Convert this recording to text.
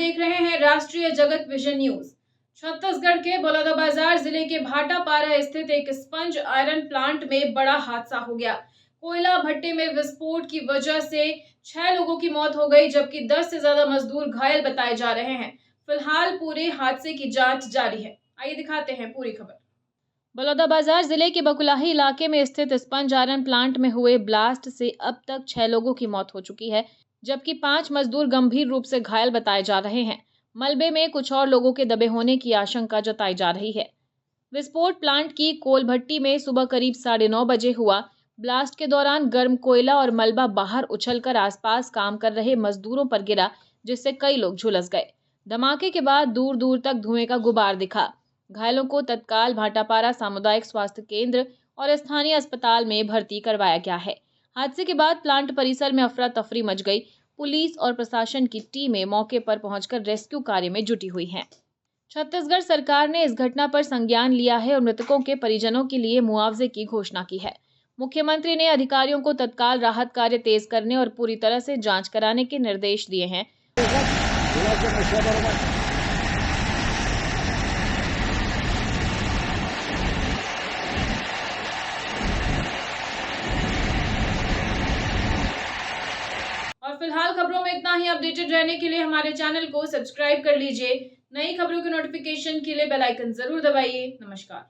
देख रहे हैं राष्ट्रीय जगत विजन न्यूज। छत्तीसगढ़ के बलौदाबाजार जिले के भाटापारा स्थित एक स्पंज आयरन प्लांट में बड़ा हादसा हो गया। कोयला भट्टे में विस्फोट की वजह से 6 लोगों की मौत हो गई, जबकि 10 से ज्यादा मजदूर घायल बताए जा रहे हैं। फिलहाल पूरे हादसे की जांच जारी है। आइए दिखाते हैं पूरी खबर। बलौदाबाजार जिले के बकुलाही इलाके में स्थित स्पंज आयरन प्लांट में हुए ब्लास्ट से अब तक 6 लोगों की मौत हो चुकी है, जबकि 5 मजदूर गंभीर रूप से घायल बताए जा रहे हैं। मलबे में कुछ और लोगों के दबे होने की आशंका जताई जा रही है। विस्फोट प्लांट की कोल भट्टी में सुबह करीब 9:30 बजे हुआ। ब्लास्ट के दौरान गर्म कोयला और मलबा बाहर उछलकर आसपास काम कर रहे मजदूरों पर गिरा, जिससे कई लोग झुलस गए। धमाके के बाद दूर दूर तक धुएं का गुबार दिखा। घायलों को तत्काल भाटापारा सामुदायिक स्वास्थ्य केंद्र और स्थानीय अस्पताल में भर्ती करवाया गया है। हादसे के बाद प्लांट परिसर में अफरा तफरी मच गई। पुलिस और प्रशासन की टीमें मौके पर पहुंचकर रेस्क्यू कार्य में जुटी हुई हैं। छत्तीसगढ़ सरकार ने इस घटना पर संज्ञान लिया है और मृतकों के परिजनों के लिए मुआवजे की घोषणा की है। मुख्यमंत्री ने अधिकारियों को तत्काल राहत कार्य तेज करने और पूरी तरह से जांच कराने के निर्देश दिए हैं। और फिलहाल खबरों में इतना ही। अपडेटेड रहने के लिए हमारे चैनल को सब्सक्राइब कर लीजिए। नई खबरों के नोटिफिकेशन के लिए बेल आइकन जरूर दबाइए। नमस्कार।